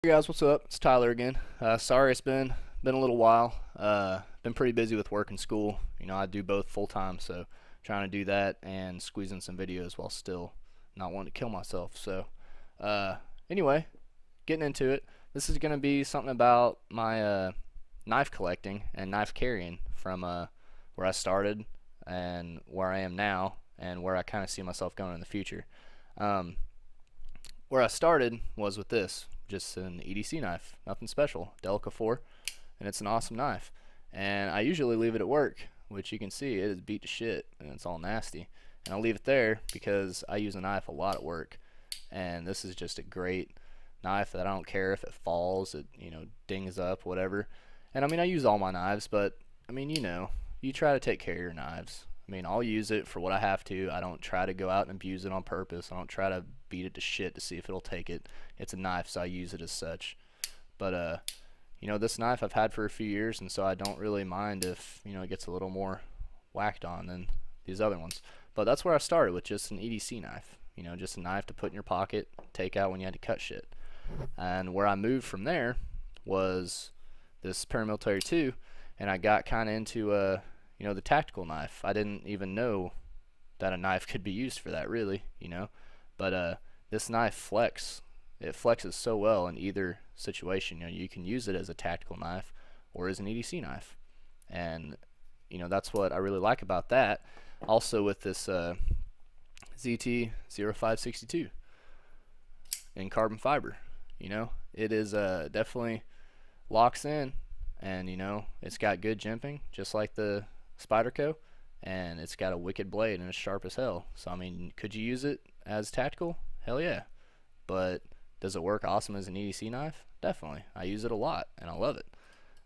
Hey guys, what's up? It's Tyler again. Sorry it's been a little while. Been pretty busy with work and school. I do both full time, so trying to do that and squeeze in some videos while still not wanting to kill myself. So, uh, anyway, getting into it. This is gonna be something about my knife collecting and knife carrying from where I started and where I am now and where I kind of see myself going in the future. Um, where I started was with this, just an EDC knife, nothing special, Delica 4, and it's an awesome knife. And I usually leave it at work, which you can see it is beat to shit and it's all nasty. And I'll leave it there because I use a knife a lot at work, and this is just a great knife that I don't care if it falls, it dings up, whatever. And I mean, I use all my knives, but I mean, you try to take care of your knives. I mean, I'll use it for what I have to. I don't try to go out and abuse it on purpose. I don't try to beat it to shit to see if it'll take it. It's a knife, so I use it as such. But this knife I've had for a few years, and so I don't really mind if it gets a little more whacked on than these other ones. But that's where I started, with just an EDC knife. Just a knife to put in your pocket, take out when you had to cut shit. And where I moved from there was this paramilitary 2, and I got kind of into the tactical knife. I didn't even know that a knife could be used for that, really, but this knife it flexes so well in either situation. You can use it as a tactical knife or as an EDC knife, and that's what I really like about that. Also with this ZT-0562 in carbon fiber, it is definitely locks in, and it's got good jimping just like the Spyderco, and it's got a wicked blade and it's sharp as hell. So I mean, could you use it as tactical? Hell yeah. But does it work awesome as an EDC knife? Definitely. I use it a lot and I love it,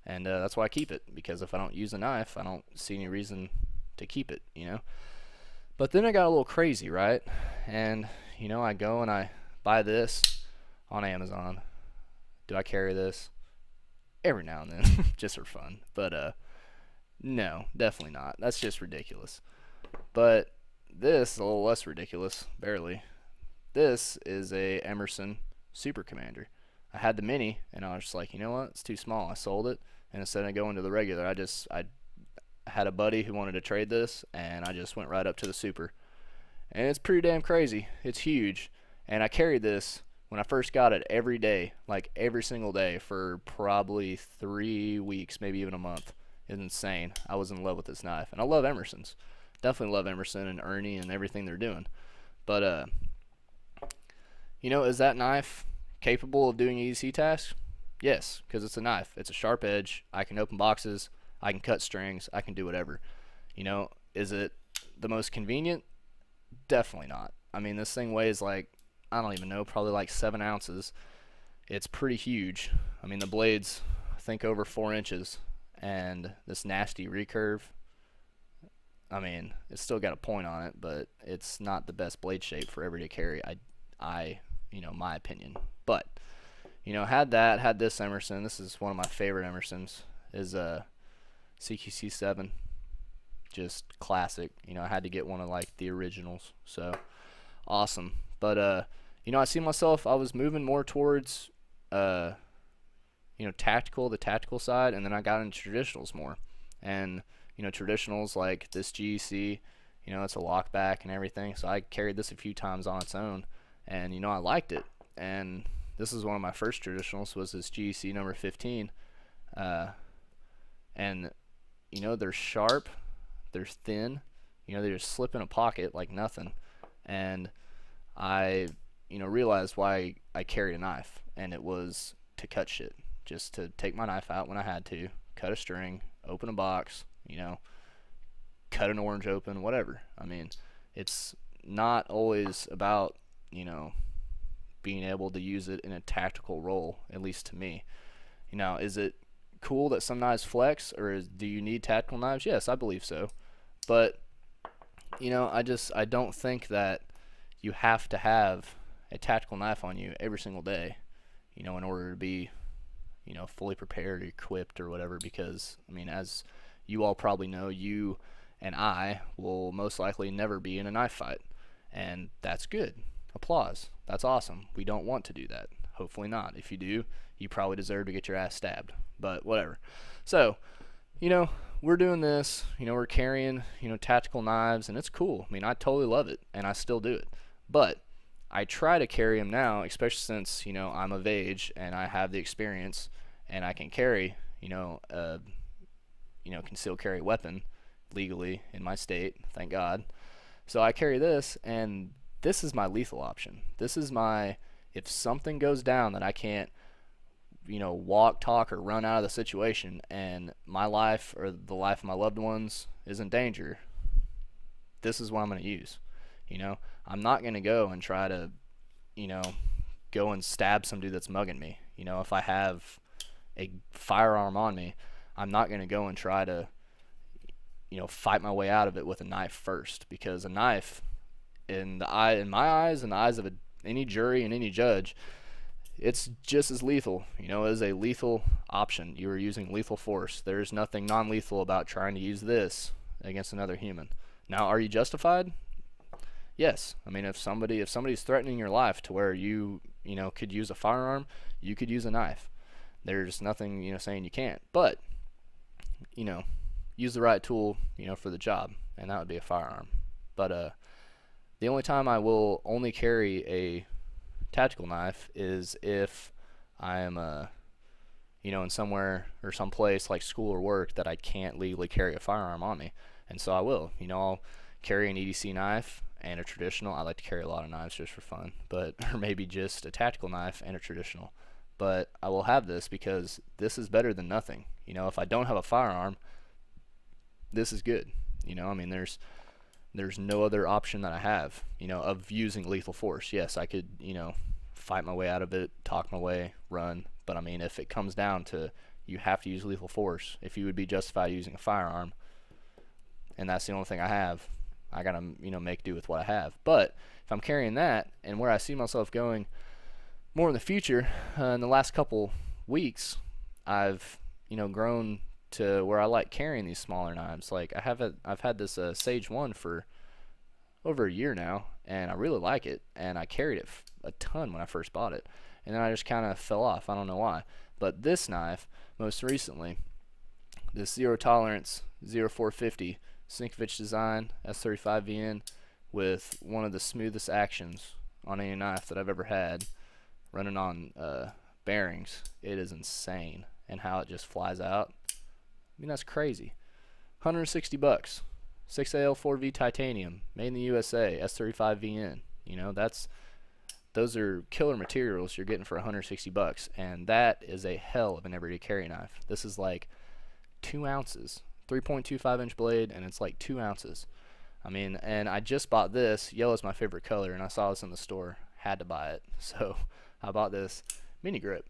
and that's why I keep it, because if I don't use a knife, I don't see any reason to keep it. But then I got a little crazy, right? And I go and I buy this on Amazon. Do I carry this? Every now and then just for fun, but no, definitely not. That's just ridiculous. But this is a little less ridiculous, barely. This is a Emerson Super Commander. I had the mini, and I was just like, you know what? It's too small. I sold it, and instead of going to the regular, I had a buddy who wanted to trade this, and I just went right up to the Super. And it's pretty damn crazy. It's huge, and I carried this when I first got it every day, like every single day, for probably 3 weeks, maybe even a month. It's insane. I was in love with this knife, and I love Emerson's. Definitely love Emerson and Ernie and everything they're doing. But is that knife capable of doing EDC tasks? Yes, because it's a knife. It's a sharp edge. I can open boxes. I can cut strings. I can do whatever. Is it the most convenient? Definitely not. I mean, this thing weighs like, I don't even know, probably like 7 ounces. It's pretty huge. I mean, the blade's, I think, over 4 inches. And this nasty recurve, I mean, it's still got a point on it, but it's not the best blade shape for everyday carry. My opinion. But had this Emerson. This is one of my favorite Emersons. Is a CQC7, just classic. I had to get one of like the originals, so awesome. But I see myself. I was moving more towards the tactical side, and then I got into traditionals more. And traditionals like this GEC, it's a lockback and everything, so I carried this a few times on its own, and I liked it. And this is one of my first traditionals, was this GEC number 15, and they're sharp, they're thin, they just slip in a pocket like nothing. And I realized why I carried a knife, and it was to cut shit, just to take my knife out when I had to, cut a string, open a box, cut an orange open, whatever. I mean, it's not always about, being able to use it in a tactical role, at least to me. Is it cool that some knives flex, or do you need tactical knives? Yes, I believe so. But, I don't think that you have to have a tactical knife on you every single day, in order to be fully prepared or equipped or whatever, because I mean, as you all probably know, you and I will most likely never be in a knife fight, and that's good. Applause. That's awesome. We don't want to do that. Hopefully not. If you do, you probably deserve to get your ass stabbed, but whatever. So, you know, we're doing this, you know, we're carrying, you know, tactical knives, and it's cool. I mean, I totally love it, and I still do it. But I try to carry them now, especially since, you know, I'm of age and I have the experience and I can carry, you know, concealed carry weapon legally in my state, thank God. So I carry this, and this is my lethal option. This is my, if something goes down that I can't, you know, walk, talk, or run out of the situation, and my life or the life of my loved ones is in danger, this is what I'm going to use. You know, I'm not going to go and try to, you know, go and stab some dude that's mugging me. You know, if I have a firearm on me, I'm not going to go and try to, you know, fight my way out of it with a knife first, because a knife, in my eyes, in the eyes of any jury and any judge, it's just as lethal. You know, it is a lethal option. You are using lethal force. There's nothing non-lethal about trying to use this against another human. Now, are you justified? Yes. I mean, if somebody's threatening your life to where you know, could use a firearm, you could use a knife. There's nothing, you know, saying you can't. But, you know, use the right tool, you know, for the job, and that would be a firearm. But the only time I will only carry a tactical knife is if I am you know, in somewhere or someplace like school or work that I can't legally carry a firearm on me, and so I will. You know, I'll carry an EDC knife and a traditional. I like to carry a lot of knives just for fun, but or maybe just a tactical knife and a traditional. But I will have this because this is better than nothing. You know, if I don't have a firearm, this is good. You know, I mean, there's no other option that I have, you know, of using lethal force. Yes, I could, you know, fight my way out of it, talk my way, run, but I mean, if it comes down to you have to use lethal force, if you would be justified using a firearm, and that's the only thing I have, I gotta, you know, make do with what I have. But if I'm carrying that, and where I see myself going more in the future, in the last couple weeks, I've, you know, grown to where I like carrying these smaller knives. Like I've had this Sage 1 for over a year now, and I really like it, and I carried it a ton when I first bought it, and then I just kind of fell off. I don't know why. But this knife, most recently, this Zero Tolerance 0450 Sinkovich design S35VN with one of the smoothest actions on any knife that I've ever had, running on bearings. It is insane, and how it just flies out. I mean, that's crazy. $160. 6AL4V titanium, made in the USA, S35VN. You know, those are killer materials you're getting for $160, and that is a hell of an everyday carry knife. This is like 2 ounces, 3.25-inch blade, and it's like 2 ounces. I mean, and I just bought this. Yellow's my favorite color, and I saw this in the store. Had to buy it, so I bought this mini grip.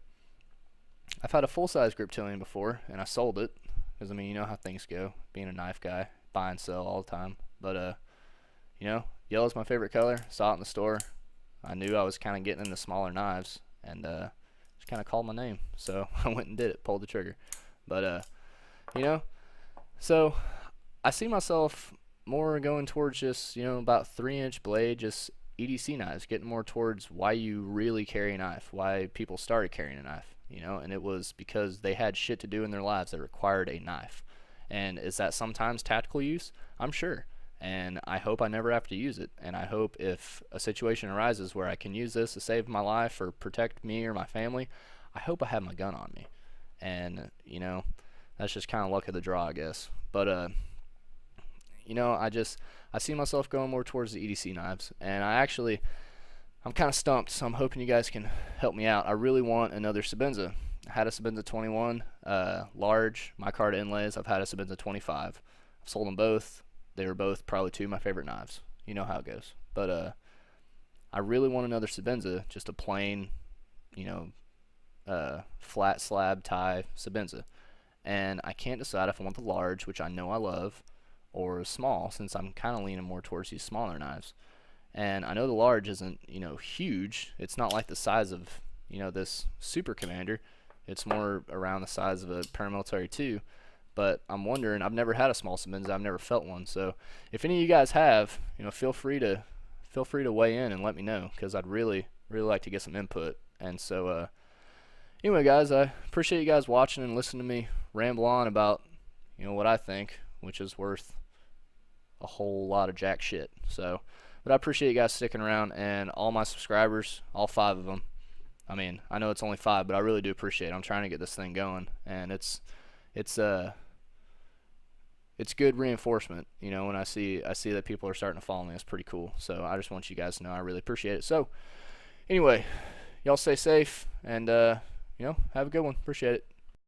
I've had a full-size grip tilion before, and I sold it. Because, I mean, you know how things go, being a knife guy, buy and sell all the time. But, you know, yellow's my favorite color. Saw it in the store. I knew I was kind of getting into smaller knives, and just kind of called my name. So I went and did it, pulled the trigger. But, you know, so I see myself more going towards just, you know, about 3-inch blade, just EDC knives, getting more towards why you really carry a knife, why people started carrying a knife. You know, and it was because they had shit to do in their lives that required a knife. And is that sometimes tactical use? I'm sure. And I hope I never have to use it. And I hope if a situation arises where I can use this to save my life or protect me or my family, I hope I have my gun on me. And, you know, that's just kind of luck of the draw, I guess. But, you know, I see myself going more towards the EDC knives. And I'm kind of stumped, so I'm hoping you guys can help me out. I really want another Sebenza. I had a Sebenza 21, large, micarta inlays. I've had a Sebenza 25. I've sold them both. They were both probably 2 of my favorite knives. You know how it goes. But I really want another Sebenza, just a plain, you know, flat slab tie Sebenza. And I can't decide if I want the large, which I know I love, or small, since I'm kind of leaning more towards these smaller knives. And I know the large isn't, you know, huge. It's not like the size of, you know, this Super Commander. It's more around the size of a Paramilitary 2. But I'm wondering, I've never had a small Sebenza. I've never felt one. So if any of you guys have, you know, feel free to weigh in and let me know, because I'd really like to get some input And so anyway, guys, I appreciate you guys watching and listening to me ramble on about, you know, what I think, which is worth a whole lot of jack shit. So, but I appreciate you guys sticking around, and all my subscribers, all 5 of them. I mean, I know it's only 5, but I really do appreciate it. I'm trying to get this thing going, and it's good reinforcement, you know, when I see that people are starting to follow me. It's pretty cool. So I just want you guys to know I really appreciate it. So anyway, y'all stay safe, and you know, have a good one. Appreciate it.